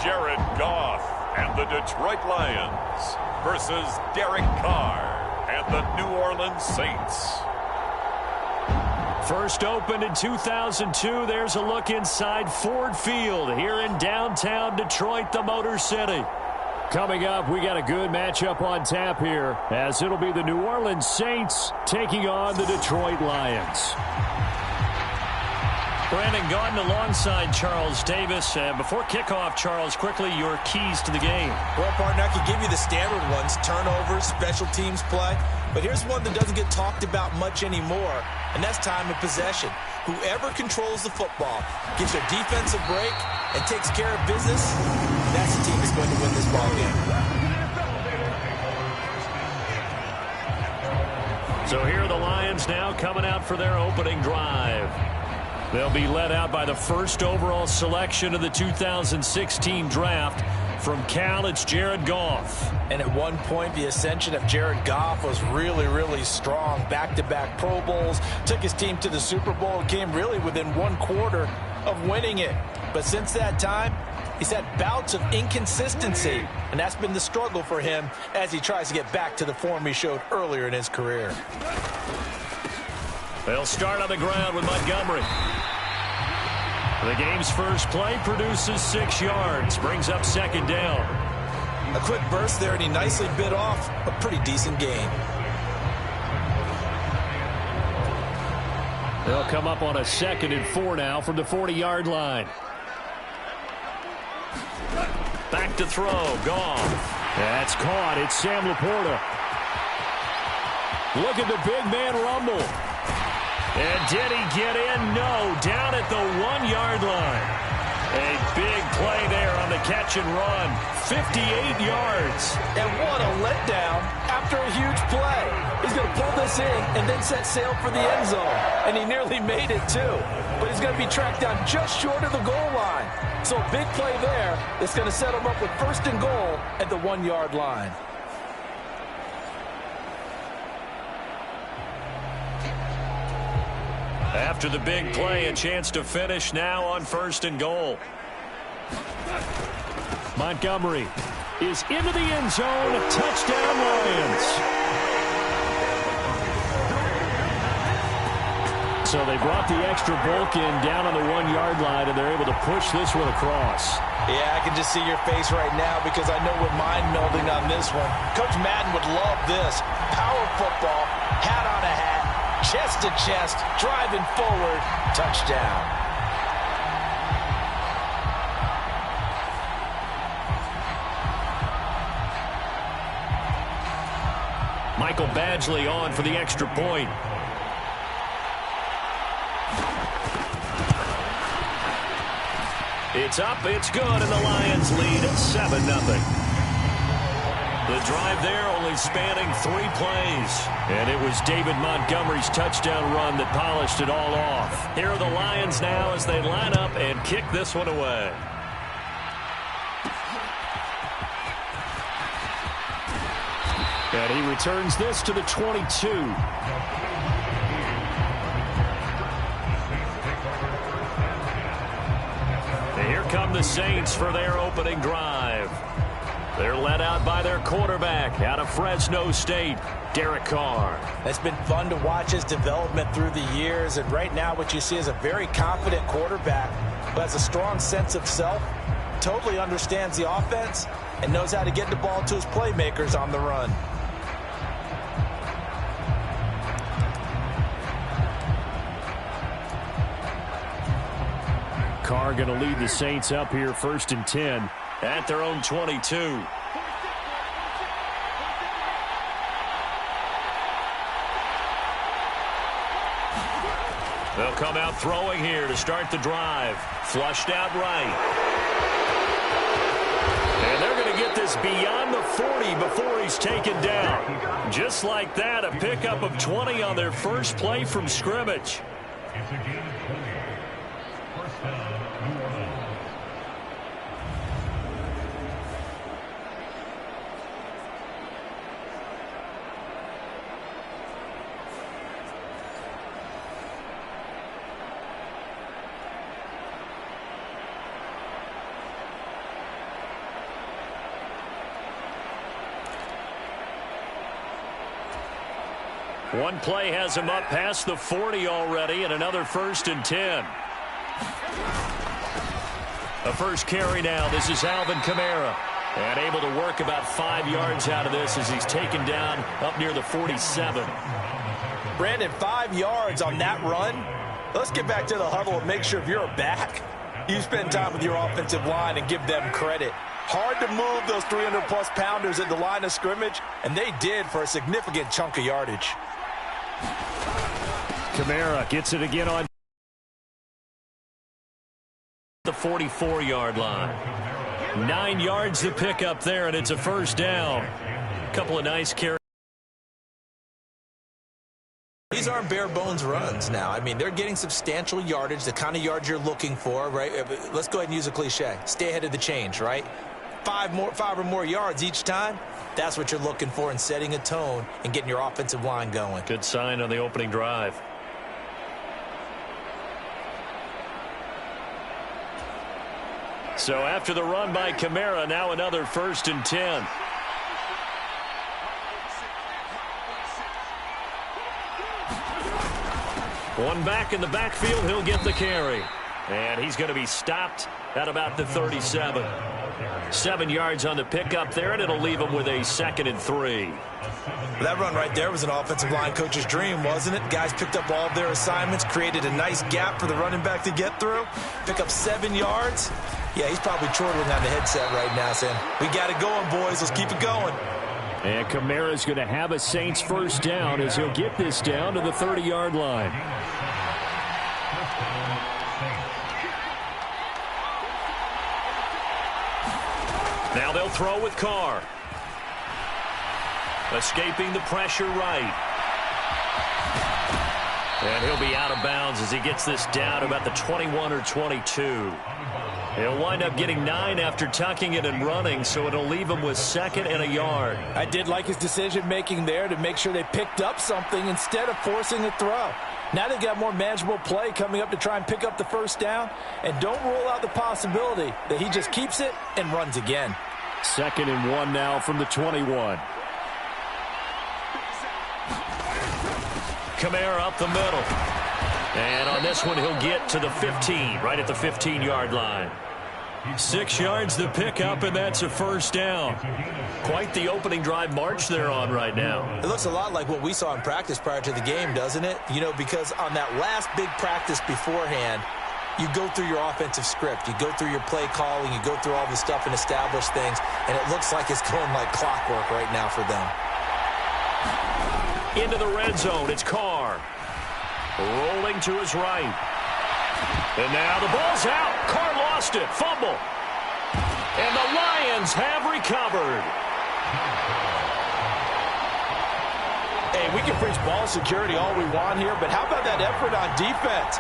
Jared Goff and the Detroit Lions versus Derek Carr and the New Orleans Saints. First opened in 2002. There's a look inside Ford Field here in downtown Detroit, the Motor City. Coming up, we got a good matchup on tap here, as it'll be the New Orleans Saints taking on the Detroit Lions. Brandon Gaudin alongside Charles Davis. And before kickoff, Charles, quickly your keys to the game. Well, partner, I can give you the standard ones: turnovers, special teams play. But here's one that doesn't get talked about much anymore, and that's time of possession. Whoever controls the football, gives their defense a break, and takes care of business, that's the team that's going to win this ball game. So here are the Lions now coming out for their opening drive. They'll be led out by the first overall selection of the 2016 draft. From Cal, it's Jared Goff. And at one point, the ascension of Jared Goff was really, really strong. Back-to-back Pro Bowls, took his team to the Super Bowl, and came really within one quarter of winning it. But since that time, he's had bouts of inconsistency, and that's been the struggle for him as he tries to get back to the form he showed earlier in his career. They'll start on the ground with Montgomery. The game's first play produces 6 yards, brings up second down. A quick burst there, and he nicely bit off a pretty decent gain. They'll come up on a 2nd and 4 now from the 40-yard line. Back to throw, Goff. That's caught. It's Sam Laporta. Look at the big man rumble. And did he get in? No, down at the 1-yard line. A big play there on the catch and run. 58 yards. And what a letdown after a huge play. He's going to pull this in and then set sail for the end zone. And he nearly made it, too. But he's going to be tracked down just short of the goal line. So a big play there is going to set him up with 1st and goal at the 1-yard line. After the big play, a chance to finish now on 1st and goal. Montgomery is into the end zone. Touchdown, Lions. So they brought the extra bulk in down on the 1-yard line, and they're able to push this one across. Yeah, I can just see your face right now because I know we're mind-melding on this one. Coach Madden would love this. Power football, hat on a hat. Chest to chest, driving forward, touchdown. Michael Badgley on for the extra point. It's up, it's good, and the Lions lead at 7-0. The drive there only spanning 3 plays. And it was David Montgomery's touchdown run that polished it all off. Here are the Lions now as they line up and kick this one away. And he returns this to the 22. And here come the Saints for their opening drive. They're led out by their quarterback out of Fresno State, Derek Carr. It's been fun to watch his development through the years, and right now what you see is a very confident quarterback who has a strong sense of self, totally understands the offense, and knows how to get the ball to his playmakers on the run. Carr going to lead the Saints up here 1st and 10 at their own 22. They'll come out throwing here to start the drive. Flushed out right. And they're going to get this beyond the 40 before he's taken down. Just like that, a pickup of 20 on their first play from scrimmage. One play has him up past the 40 already, and another 1st and 10. A first carry now. This is Alvin Kamara. And able to work about 5 yards out of this as he's taken down up near the 47. Brandon, 5 yards on that run. Let's get back to the huddle and make sure if you're a back, you spend time with your offensive line and give them credit. Hard to move those 300-plus pounders at the line of scrimmage, and they did for a significant chunk of yardage. Kamara gets it again on the 44-yard line. 9 yards to pick up there, and it's a first down. A couple of nice carries. These aren't bare bones runs now. I mean, they're getting substantial yardage, the kind of yards you're looking for, right? Let's go ahead and use a cliche. Stay ahead of the change, right? 5 or more yards each time. That's what you're looking for in setting a tone and getting your offensive line going. Good sign on the opening drive. So after the run by Kamara, now another 1st and 10. One back in the backfield, he'll get the carry. And he's going to be stopped at about the 37. 7 yards on the pickup there, and it'll leave him with a 2nd and 3. That run right there was an offensive line coach's dream, wasn't it? Guys picked up all of their assignments, created a nice gap for the running back to get through, pick up 7 yards. Yeah, he's probably chortling on the headset right now saying, we got it going, boys. Let's keep it going. And Kamara's going to have a Saints first down as he'll get this down to the 30-yard line. Now they'll throw with Carr. Escaping the pressure right. And he'll be out of bounds as he gets this down about the 21 or 22. He'll wind up getting 9 after tucking it and running, so it'll leave him with 2nd and a yard. I did like his decision-making there to make sure they picked up something instead of forcing a throw. Now they've got more manageable play coming up to try and pick up the first down, and don't rule out the possibility that he just keeps it and runs again. 2nd and 1 now from the 21. Kamara up the middle. And on this one, he'll get to the 15, right at the 15-yard line. 6 yards to pick up, and that's a first down. Quite the opening drive march they're on right now. It looks a lot like what we saw in practice prior to the game, doesn't it? You know, because on that last big practice beforehand, you go through your offensive script. You go through your play calling. You go through all the stuff and establish things, and it looks like it's going like clockwork right now for them. Into the red zone, it's Carr. Rolling to his right. And now the ball's out. Carr lost it. Fumble. And the Lions have recovered. Hey, we can preach ball security all we want here, but how about that effort on defense?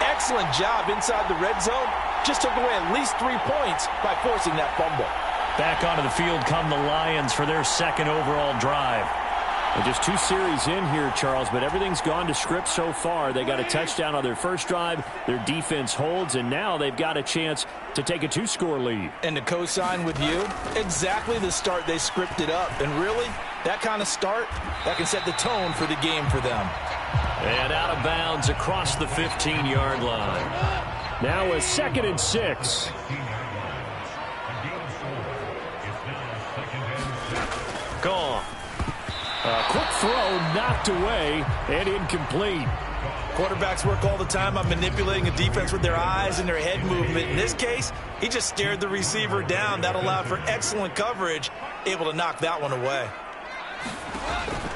Excellent job inside the red zone. Just took away at least 3 points by forcing that fumble. Back onto the field come the Lions for their 2nd overall drive. Well, just 2 series in here, Charles, but everything's gone to script so far. They got a touchdown on their first drive. Their defense holds, and now they've got a chance to take a 2-score lead. And to co-sign with you, exactly the start they scripted up. And really, that kind of start, that can set the tone for the game for them. And out of bounds across the 15-yard line. Now a 2nd and 6. Gone. A quick throw knocked away and incomplete. Quarterbacks work all the time on manipulating a defense with their eyes and their head movement. In this case, he just stared the receiver down. That allowed for excellent coverage, able to knock that one away.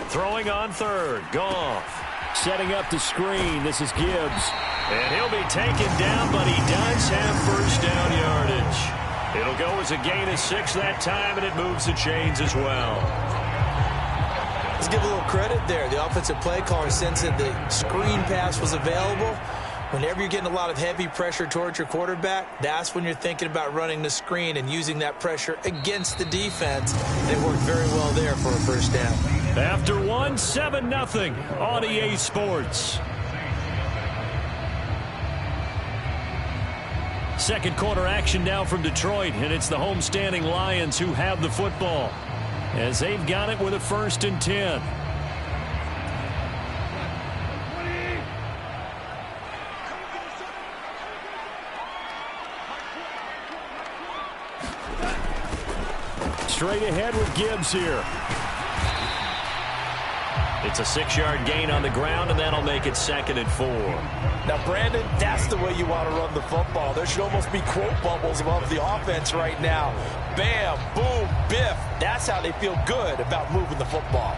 Throwing on 3rd, Goff. Setting up the screen, this is Gibbs. And he'll be taken down, but he does have first down yardage. It'll go as a gain of 6 that time, and it moves the chains as well. Let's give a little credit there. The offensive play caller sensed that the screen pass was available. Whenever you're getting a lot of heavy pressure towards your quarterback, that's when you're thinking about running the screen and using that pressure against the defense. They worked very well there for a first down. After 1, 7-0 on EA Sports. Second quarter action now from Detroit, and it's the homestanding Lions who have the football as they've got it with a 1st and 10. straight ahead with Gibbs here. It's a 6-yard gain on the ground, and that'll make it 2nd and 4. Now, Brandon, that's the way you want to run the football. There should almost be quote bubbles above the offense right now. Bam, boom, biff. That's how they feel good about moving the football.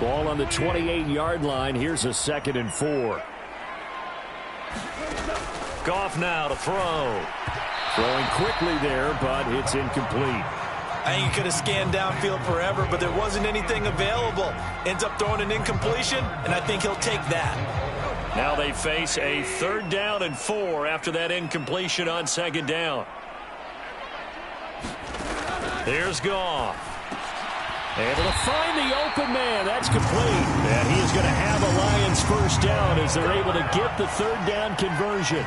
Ball on the 28-yard line. Here's a 2nd and 4. Goff now to throw. Throwing quickly there, but it's incomplete. I think he could have scanned downfield forever, but there wasn't anything available. Ends up throwing an incompletion, and I think he'll take that. Now they face a 3rd down and 4 after that incompletion on 2nd down. Here's Goff. Able to find the open man. That's complete. And he is going to have a Lions 1st down as they're able to get the 3rd down conversion.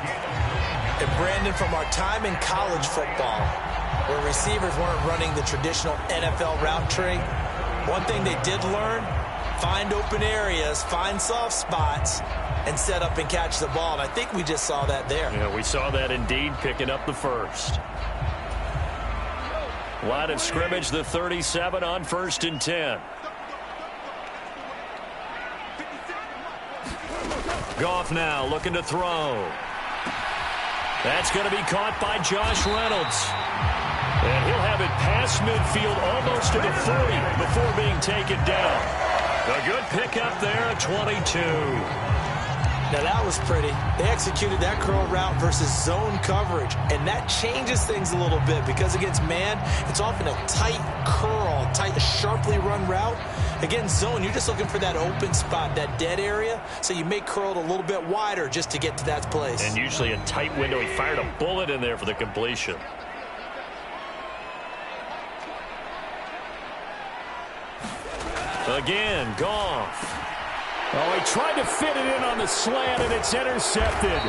And Brandon, from our time in college football, where receivers weren't running the traditional NFL route tree, one thing they did learn, find open areas, find soft spots, and set up and catch the ball. And I think we just saw that there. Yeah, we saw that indeed, picking up the 1st. Line of scrimmage, the 37 on 1st and 10. Goff now looking to throw. That's going to be caught by Josh Reynolds. And he'll have it past midfield almost to the 30 before being taken down. A good pickup there at 22. Now that was pretty. They executed that curl route versus zone coverage, and that changes things a little bit because against man, it's often a tight curl, tight, sharply run route. Against zone, you're just looking for that open spot, that dead area, so you may curl it a little bit wider just to get to that place. And usually a tight window. He fired a bullet in there for the completion. Again, Goff. Oh, he tried to fit it in on the slant, and it's intercepted.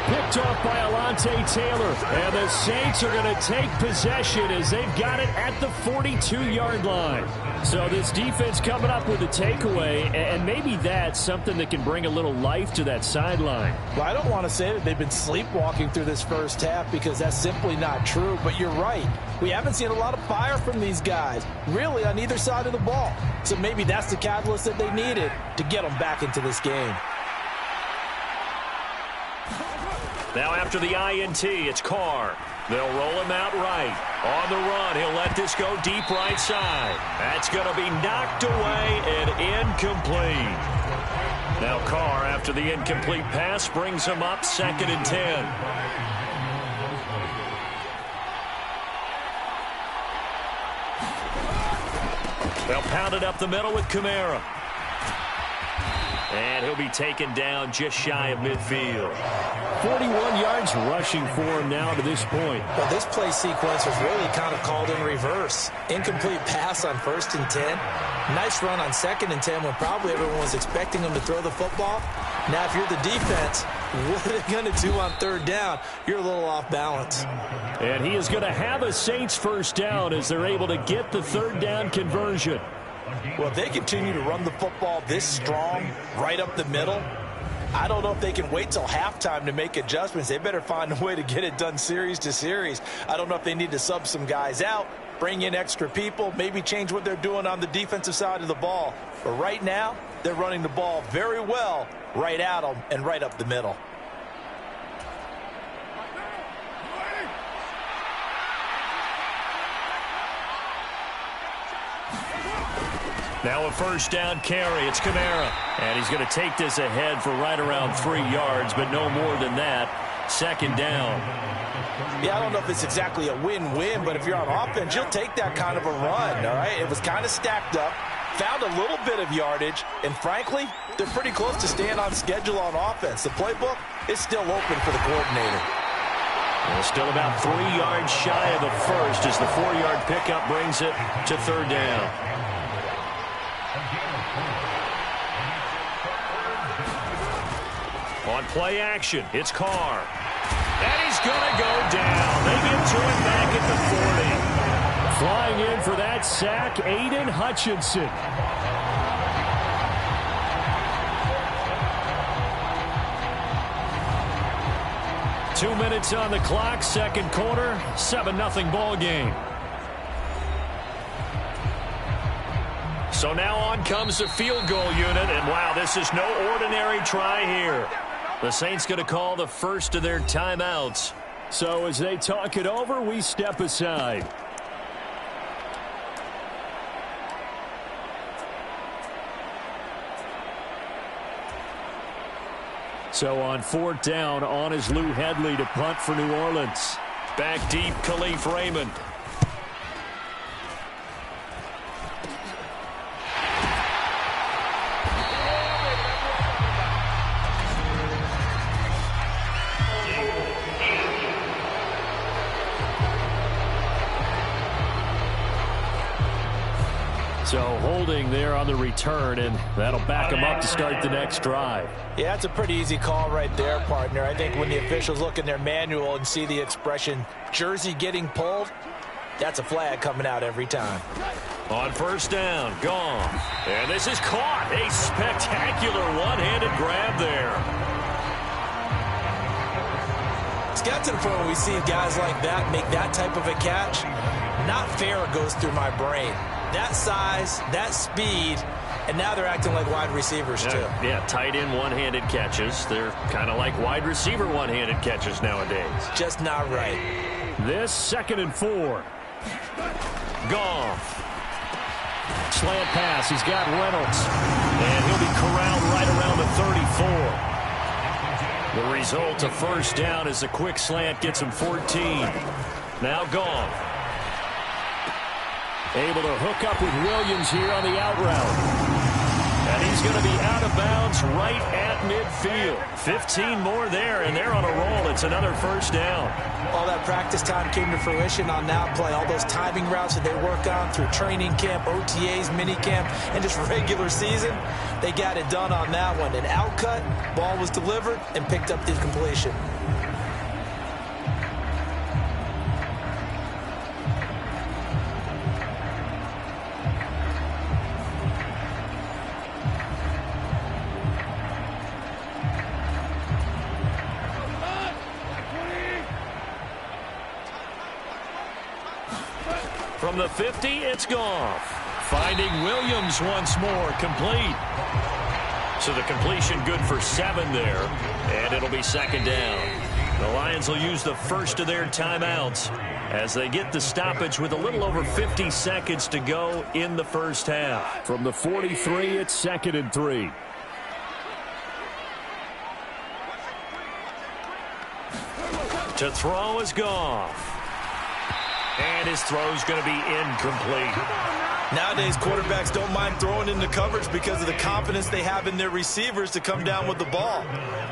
Picked off by Alontae Taylor. And the Saints are going to take possession as they've got it at the 42-yard line. So this defense coming up with a takeaway, and maybe that's something that can bring a little life to that sideline. Well, I don't want to say that they've been sleepwalking through this first half because that's simply not true, but you're right. We haven't seen a lot of fire from these guys, really, on either side of the ball. So maybe that's the catalyst that they needed to get them back into this game. Now after the INT, it's Carr. They'll roll him out right. On the run, he'll let this go deep right side. That's going to be knocked away and incomplete. Now Carr, after the incomplete pass, brings him up 2nd and 10. They'll pound it up the middle with Kamara. And he'll be taken down just shy of midfield. 41 yards rushing for him now to this point. Well, this play sequence was really kind of called in reverse. Incomplete pass on 1st and 10. Nice run on 2nd and 10 when probably everyone was expecting him to throw the football. Now, if you're the defense, what are they going to do on 3rd down? You're a little off balance. And he is going to have a Saints 1st down as they're able to get the 3rd down conversion. Well, if they continue to run the football this strong, right up the middle, I don't know if they can wait till halftime to make adjustments. They better find a way to get it done series to series. I don't know if they need to sub some guys out, bring in extra people, maybe change what they're doing on the defensive side of the ball. But right now, they're running the ball very well right at them and right up the middle. Now a 1st down carry. It's Kamara. And he's going to take this ahead for right around 3 yards, but no more than that. 2nd down. Yeah, I don't know if it's exactly a win-win, but if you're on offense, you'll take that kind of a run, all right? It was kind of stacked up, found a little bit of yardage, and frankly, they're pretty close to staying on schedule on offense. The playbook is still open for the coordinator. Well, still about 3 yards shy of the first as the 4-yard pickup brings it to 3rd down. On play action, it's Carr. And he's going to go down. They get to it back at the 40. Flying in for that sack, Aiden Hutchinson. "2 minutes on the clock, 2nd quarter, 7-0 ball game. So now on comes the field goal unit, and wow, this is no ordinary try here. The Saints going to call the first of their timeouts. So as they talk it over, we step aside. So on 4th down, on is Lou Hedley to punt for New Orleans. Back deep, Khalif Raymond. So holding there on the return, and that'll back them up to start the next drive. Yeah, it's a pretty easy call right there, partner. I think when the officials look in their manual and see the expression jersey getting pulled, that's a flag coming out every time. On 1st down, gone. And this is caught. A spectacular one-handed grab there. It's got to the point where we see guys like that make that type of a catch. Not fair goes through my brain. That size, that speed, and now they're acting like wide receivers too. Yeah, tight end one-handed catches. They're kind of like wide receiver one-handed catches nowadays. Just not right. This 2nd and 4. Goff. Slant pass. He's got Reynolds. And he'll be corralled right around the 34. The result of 1st down is a quick slant gets him 14. Now Goff. Able to hook up with Williams here on the out route. And he's going to be out of bounds right at midfield. 15 more there, and they're on a roll. It's another 1st down. All that practice time came to fruition on that play. All those timing routes that they work on through training camp, OTAs, mini camp, and just regular season, they got it done on that one. An outcut, ball was delivered, and picked up the completion. From the 50, it's Goff. Finding Williams once more, complete. So the completion good for 7 there, and it'll be 2nd down. The Lions will use the first of their timeouts as they get the stoppage with a little over 50 seconds to go in the 1st half. From the 43, it's 2nd and 3. To throw is Goff. And his throw's going to be incomplete. Nowadays, quarterbacks don't mind throwing into coverage because of the confidence they have in their receivers to come down with the ball.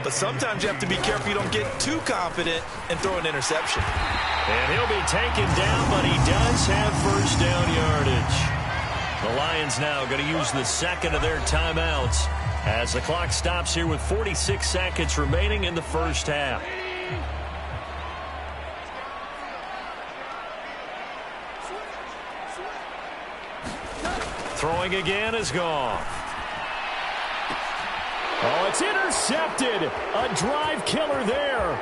But sometimes you have to be careful you don't get too confident and throw an interception. And he'll be taken down, but he does have 1st down yardage. The Lions now going to use the 2nd of their timeouts as the clock stops here with 46 seconds remaining in the 1st half. Throwing again is Goff. Oh, it's intercepted. A drive killer there.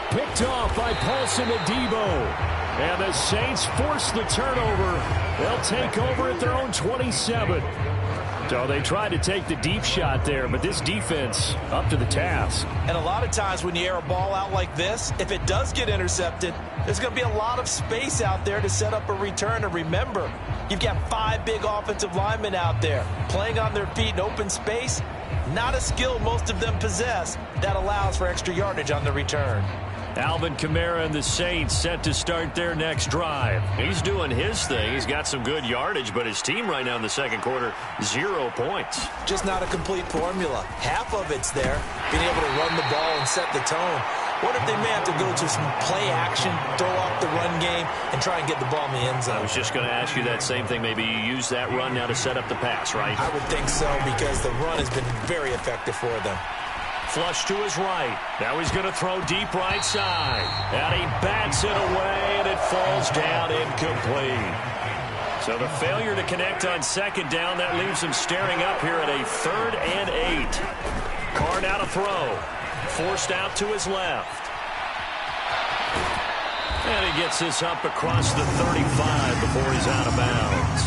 Picked off by Paulson Adebo. And the Saints force the turnover. They'll take over at their own 27. So they tried to take the deep shot there, but this defense up to the task. And a lot of times when you air a ball out like this, if it does get intercepted, there's going to be a lot of space out there to set up a return. And remember, you've got 5 big offensive linemen out there playing on their feet in open space. Not a skill most of them possess that allows for extra yardage on the return. Alvin Kamara and the Saints set to start their next drive. He's doing his thing. He's got some good yardage, but his team right now in the 2nd quarter, 0 points. Just not a complete formula. Half of it's there, being able to run the ball and set the tone. What if they may have to go to some play action, throw off the run game, and try and get the ball in the end zone? I was just going to ask you that same thing. Maybe you use that run now to set up the pass, right? I would think so, because the run has been very effective for them. Flush to his right. Now he's going to throw deep right side. And he bats it away, and it falls down incomplete. So the failure to connect on 2nd down, that leaves him staring up here at a 3rd and 8. Carr now to throw. Forced out to his left. And he gets this up across the 35 before he's out of bounds.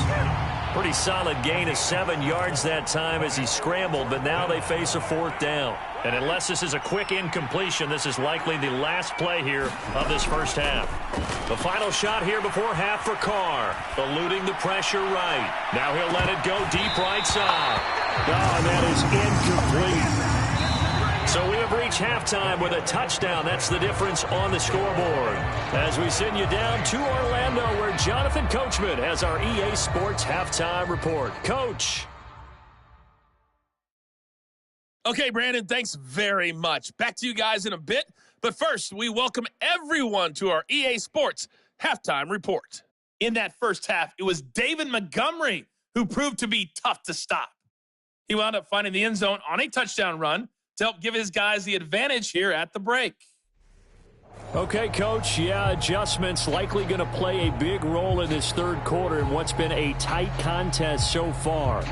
Pretty solid gain of 7 yards that time as he scrambled, but now they face a 4th down. And unless this is a quick incompletion, this is likely the last play here of this first half. The final shot here before half for Carr, eluding the pressure right. Now he'll let it go deep right side. Oh, and that is incomplete. So we have reached halftime with a touchdown. That's the difference on the scoreboard. As we send you down to Orlando, where Jonathan Coachman has our EA Sports Halftime Report. Coach. Okay, Brandon, thanks very much. Back to you guys in a bit. But first, we welcome everyone to our EA Sports Halftime Report. In that first half, it was David Montgomery who proved to be tough to stop. He wound up finding the end zone on a touchdown run to help give his guys the advantage here at the break. Okay, Coach, adjustments likely going to play a big role in this third quarter in what's been a tight contest so far.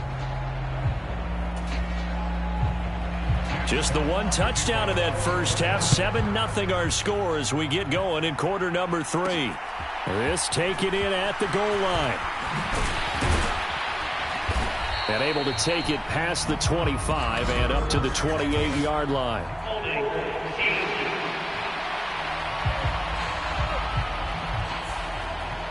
Just the one touchdown in that first half. 7-0 our score as we get going in quarter number 3. This taken in at the goal line. And able to take it past the 25 and up to the 28-yard line.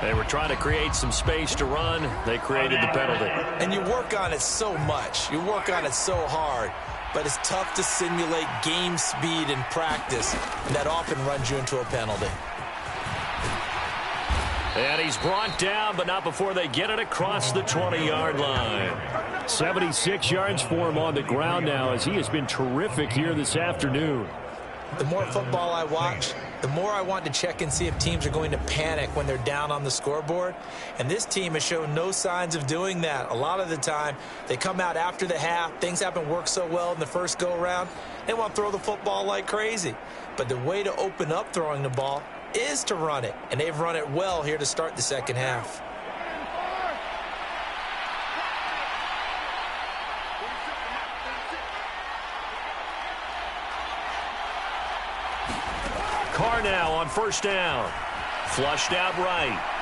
They were trying to create some space to run. They created the penalty. And you work on it so much. You work on it so hard. But it's tough to simulate game speed in practice. And that often runs you into a penalty. And he's brought down, but not before they get it across the 20-yard line. 76 yards for him on the ground now, as he has been terrific here this afternoon. The more football I watch, the more I want to check and see if teams are going to panic when they're down on the scoreboard. And this team has shown no signs of doing that. A lot of the time, they come out after the half. Things haven't worked so well in the first go-around. They want to throw the football like crazy. But the way to open up throwing the ball is to run it. And they've run it well here to start the second half. Carr now on first down. Flushed out right.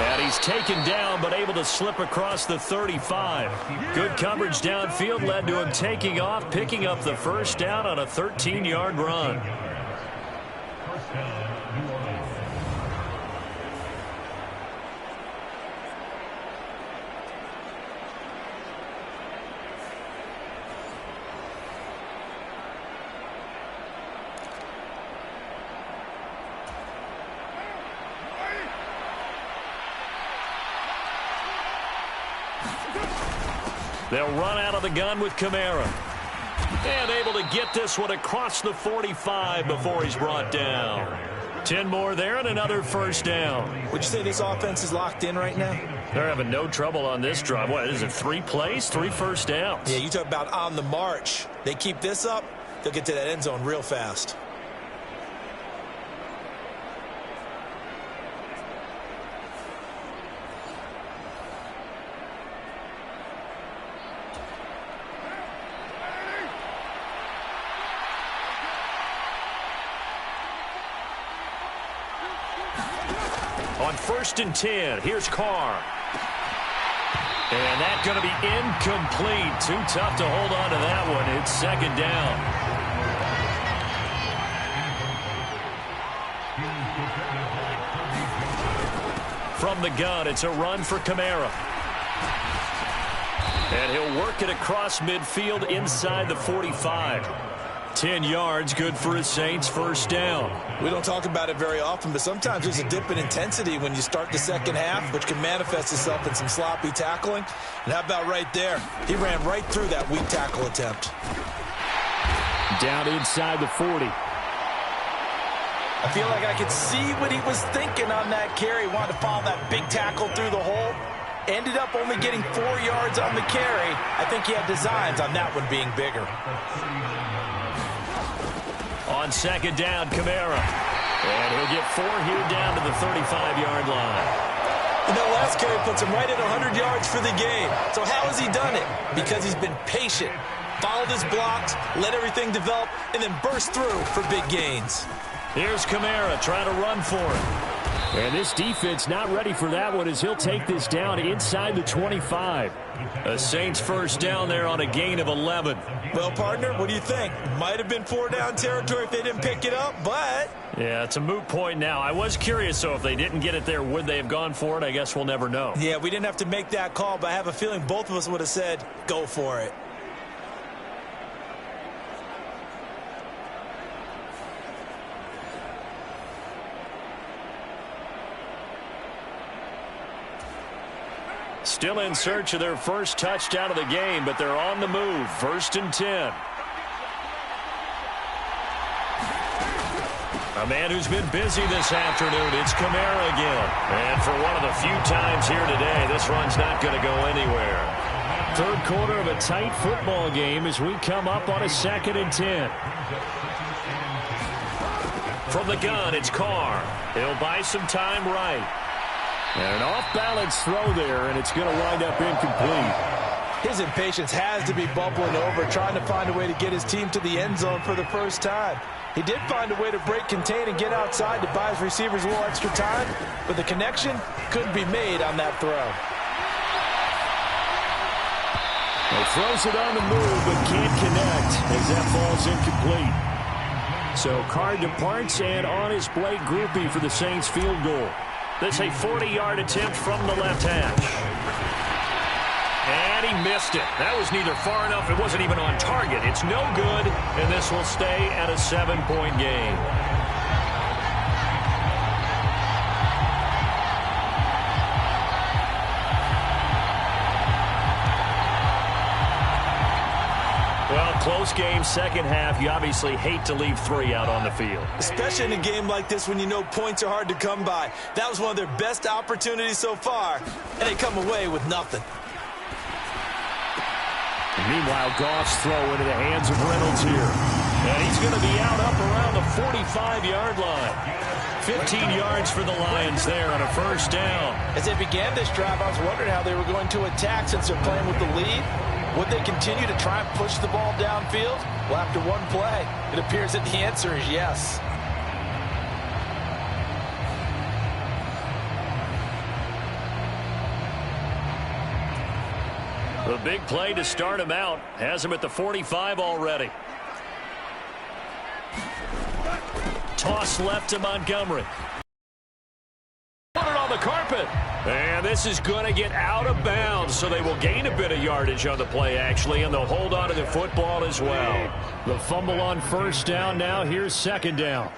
And he's taken down, but able to slip across the 35. Good coverage downfield led to him taking off, picking up the first down on a 13-yard run. They'll run out of the gun with Kamara. And able to get this one across the 45 before he's brought down. 10 more there and another first down. Would you say this offense is locked in right now? They're having no trouble on this drive. What is it, 3 plays, 3 first downs? Yeah, you talk about on the march. They keep this up, they'll get to that end zone real fast. On 1st and 10, here's Carr. And that's going to be incomplete. Too tough to hold on to that one. It's second down. From the gun, it's a run for Kamara. And he'll work it across midfield inside the 45. 10 yards, good for his Saints, first down. We don't talk about it very often, but sometimes there's a dip in intensity when you start the second half, which can manifest itself in some sloppy tackling. And how about right there? He ran right through that weak tackle attempt. Down inside the 40. I feel like I could see what he was thinking on that carry. Wanted to follow that big tackle through the hole. Ended up only getting 4 yards on the carry. I think he had designs on that one being bigger. On second down, Kamara. And he'll get 4 here down to the 35-yard line. And that last carry puts him right at 100 yards for the game. So how has he done it? Because he's been patient, followed his blocks, let everything develop, and then burst through for big gains. Here's Kamara trying to run for it. And this defense not ready for that one as he'll take this down inside the 25. A Saints first down there on a gain of 11. Well, partner, what do you think? Might have been 4-down territory if they didn't pick it up, but... Yeah, it's a moot point now. I was curious, so if they didn't get it there, would they have gone for it? I guess we'll never know. Yeah, we didn't have to make that call, but I have a feeling both of us would have said, go for it. Still in search of their first touchdown of the game, but they're on the move. 1st and 10. A man who's been busy this afternoon, it's Kamara again. And for one of the few times here today, this run's not going to go anywhere. Third quarter of a tight football game as we come up on a 2nd and 10. From the gun, it's Carr. He'll buy some time right. And an off-balance throw there, and it's going to wind up incomplete. His impatience has to be bubbling over, trying to find a way to get his team to the end zone for the first time. He did find a way to break contain and get outside to buy his receivers a little extra time, but the connection couldn't be made on that throw. He throws it on the move, but can't connect as that falls incomplete. So Carr departs, and on his Blake Groupie for the Saints field goal. This a 40-yard attempt from the left hash. And he missed it. That was neither far enough. It wasn't even on target. It's no good, and this will stay at a 7-point game. Well, close game, second half. You obviously hate to leave 3 out on the field. Especially in a game like this when you know points are hard to come by. That was one of their best opportunities so far, and they come away with nothing. And meanwhile, Goff's throw into the hands of Reynolds here. And he's going to be out up around the 45-yard line. 15 yards for the Lions there on a first down. As they began this drive, I was wondering how they were going to attack since they're playing with the lead. Would they continue to try and push the ball downfield? Well, after one play, it appears that the answer is yes. The big play to start him out has him at the 45 already. Toss left to Montgomery. Put it on the carpet. And this is going to get out of bounds, so they will gain a bit of yardage on the play, actually, and they'll hold on to the football as well. The fumble on first down now. Here's second down.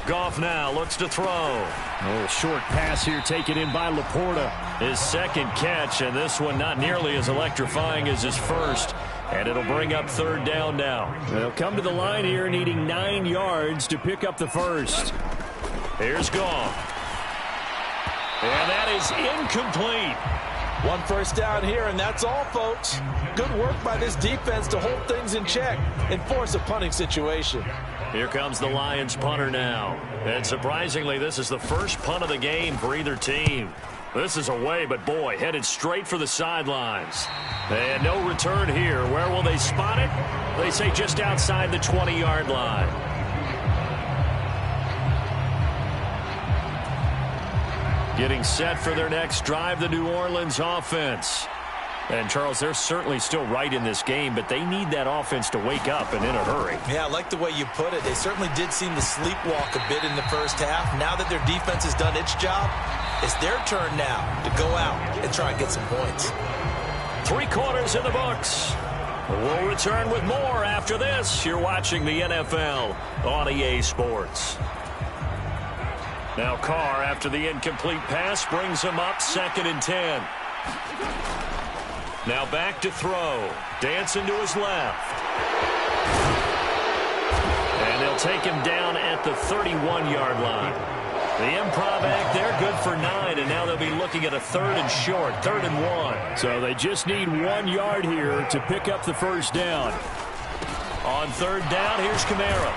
Goff now looks to throw. A little short pass here taken in by Laporta. His second catch, and this one not nearly as electrifying as his first. And it'll bring up third down now. They'll come to the line here needing 9 yards to pick up the first. Here's Goff. And that is incomplete. One first down here, and that's all, folks. Good work by this defense to hold things in check and force a punting situation. Here comes the Lions punter now. And surprisingly, this is the first punt of the game for either team. This is away, but boy, headed straight for the sidelines. And no return here. Where will they spot it? They say just outside the 20-yard line. Getting set for their next drive, the New Orleans offense. And, Charles, they're certainly still right in this game, but they need that offense to wake up and in a hurry. Yeah, I like the way you put it. They certainly did seem to sleepwalk a bit in the first half. Now that their defense has done its job, it's their turn now to go out and try and get some points. 3 quarters in the books. We'll return with more after this. You're watching the NFL on EA Sports. Now Carr, after the incomplete pass, brings him up 2nd and 10. Now back to throw. Dancing to his left. And they'll take him down at the 31-yard line. The improv act there, good for 9, and now they'll be looking at a 3rd and short, 3rd and 1. So they just need 1 yard here to pick up the first down. On 3rd down, here's Kamara.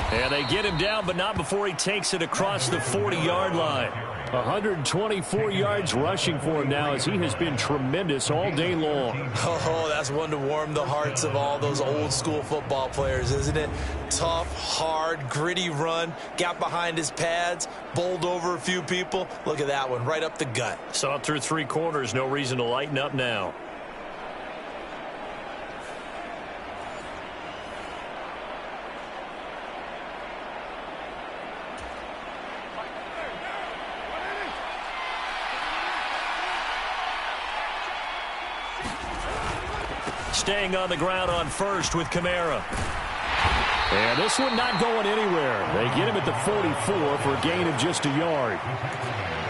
And they get him down, but not before he takes it across the 40-yard line. 124 yards rushing for him now as he has been tremendous all day long. Oh, that's one to warm the hearts of all those old school football players, isn't it? Tough, hard, gritty run, got behind his pads, bowled over a few people. Look at that one, right up the gut. Saw it through 3 quarters, no reason to lighten up now. Staying on the ground on first with Kamara. And this one not going anywhere. They get him at the 44 for a gain of just a yard.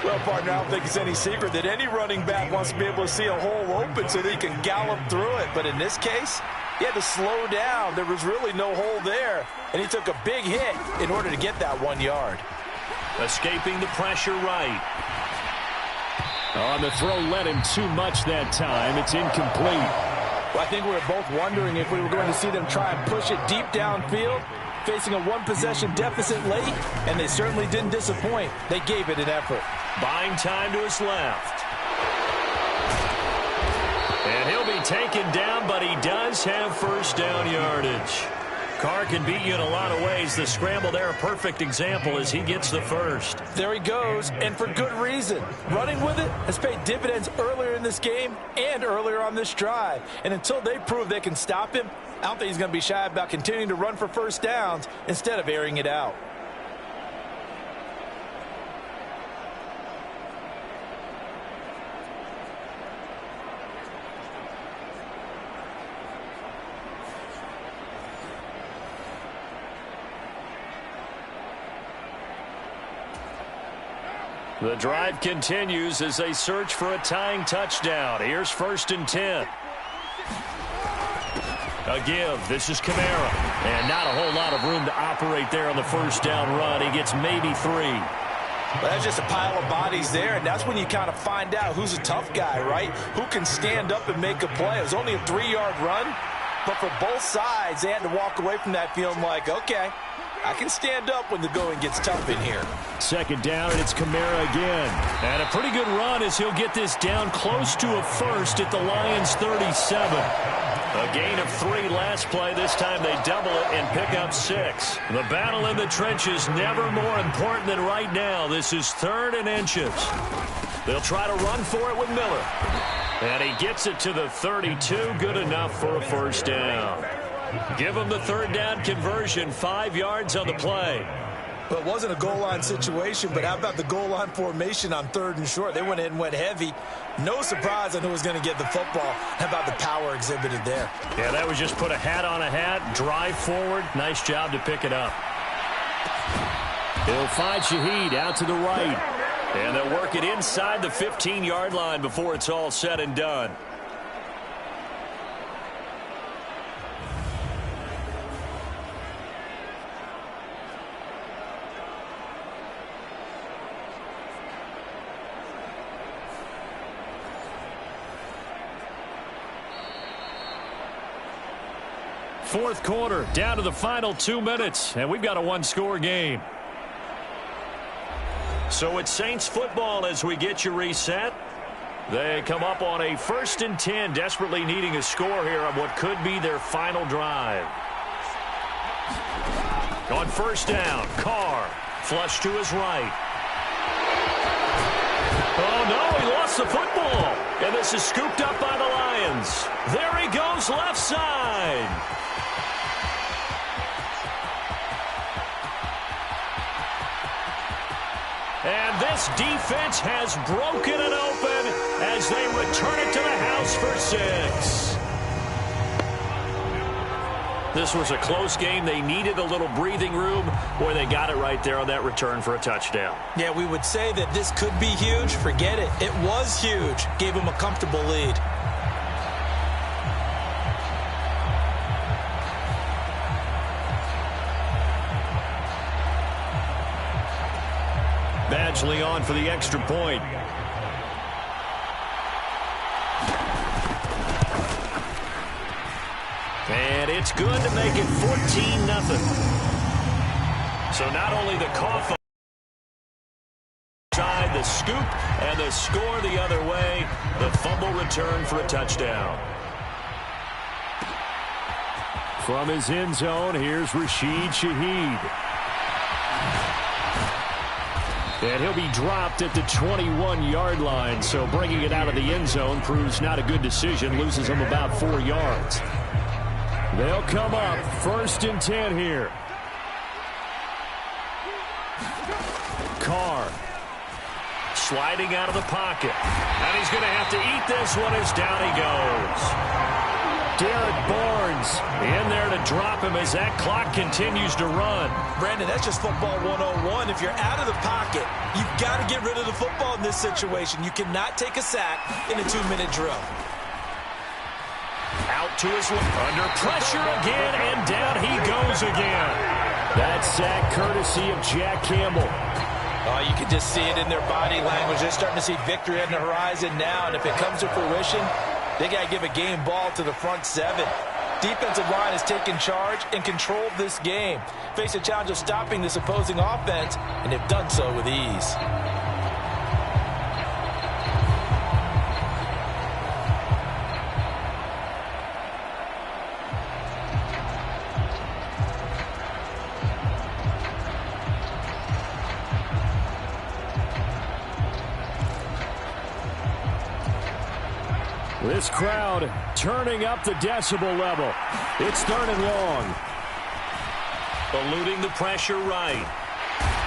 Well, partner, I don't think it's any secret that any running back wants to be able to see a hole open so that he can gallop through it. But in this case, he had to slow down. There was really no hole there, and he took a big hit in order to get that 1 yard. Escaping the pressure right. On the throw led him too much that time. It's incomplete. Well, I think we were both wondering if we were going to see them try and push it deep downfield, facing a one-possession deficit late, and they certainly didn't disappoint. They gave it an effort. Buying time to his left. And he'll be taken down, but he does have first down yardage. Carr can beat you in a lot of ways. The scramble there, a perfect example as he gets the first. There he goes, and for good reason. Running with it has paid dividends earlier in this game and earlier on this drive. And until they prove they can stop him, I don't think he's going to be shy about continuing to run for first downs instead of airing it out. The drive continues as they search for a tying touchdown. Here's 1st and 10. A give. This is Kamara. And not a whole lot of room to operate there on the first down run. He gets maybe 3. Well, that's just a pile of bodies there, and that's when you kind of find out who's a tough guy, right? Who can stand up and make a play. It was only a 3-yard run, but for both sides, they had to walk away from that feeling like, okay, I can stand up when the going gets tough in here. 2nd down, and it's Kamara again. And a pretty good run as he'll get this down close to a first at the Lions' 37. A gain of 3 last play. This time they double it and pick up 6. The battle in the trenches never more important than right now. This is 3rd and inches. They'll try to run for it with Miller. And he gets it to the 32. Good enough for a first down. Give him the 3rd down conversion. 5 yards on the play. Well, it wasn't a goal line situation, but how about the goal line formation on 3rd and short? They went in and went heavy. No surprise on who was going to get the football. How about the power exhibited there? Yeah, that was just put a hat on a hat, drive forward. Nice job to pick it up. He'll find Shaheed out to the right. And they'll work it inside the 15-yard line before it's all said and done. Fourth quarter, down to the final 2 minutes, and we've got a 1-score game. So it's Saints football as we get you reset. They come up on a 1st and 10, desperately needing a score here on what could be their final drive. On 1st down, Carr, flush to his right. Oh, no, he lost the football. And this is scooped up by the Lions. There he goes, left side. And this defense has broken it open as they return it to the house for 6. This was a close game. They needed a little breathing room. Boy, they got it right there on that return for a touchdown. Yeah, we would say that this could be huge. Forget it. It was huge. Gave them a comfortable lead. Badgley on for the extra point. And it's good to make it 14-0. So not only the cough side, the to score the other way. The fumble return for a touchdown. From his end zone, here's Rashid Shaheed. And he'll be dropped at the 21-yard line, so bringing it out of the end zone proves not a good decision, loses him about 4 yards. They'll come up 1st and 10 here. Carr sliding out of the pocket. And he's going to have to eat this one as down he goes. Derek Barnes in there to drop him as that clock continues to run. Brandon, that's just football 101. If you're out of the pocket, you've got to get rid of the football in this situation. You cannot take a sack in a 2-minute drill. Out to his left. Under pressure again, and down he goes again. That sack courtesy of Jack Campbell. Oh, you can just see it in their body language. They're starting to see victory on the horizon now, and if it comes to fruition, they got to give a game ball to the front 7. Defensive line has taken charge and controlled this game. Face a challenge of stopping this opposing offense, and they've done so with ease. This crowd turning up the decibel level. It's 3rd and long. Eluding the pressure right.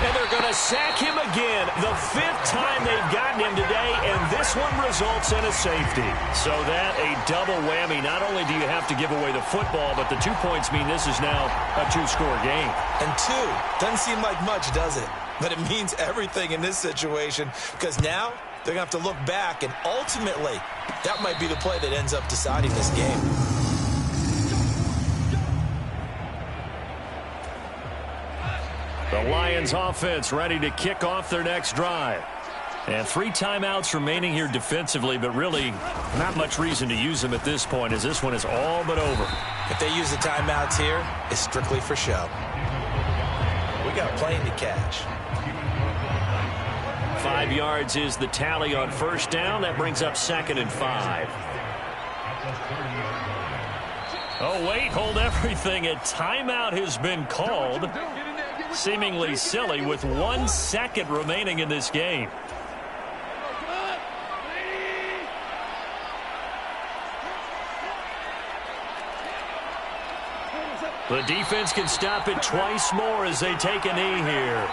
And they're going to sack him again. The 5th time they've gotten him today, and this one results in a safety. So that a double whammy. Not only do you have to give away the football, but the 2 points mean this is now a 2-score game. And 2 doesn't seem like much, does it? But it means everything in this situation, because now they're going to have to look back, and ultimately, that might be the play that ends up deciding this game. The Lions offense ready to kick off their next drive. And 3 timeouts remaining here defensively, but really not much reason to use them at this point, as this one is all but over. If they use the timeouts here, it's strictly for show. We got a plane to catch. 5 yards is the tally on 1st down. That brings up 2nd and 5. Oh, wait, hold everything. A timeout has been called. Seemingly silly with 1 second remaining in this game. The defense can stop it twice more as they take a knee here.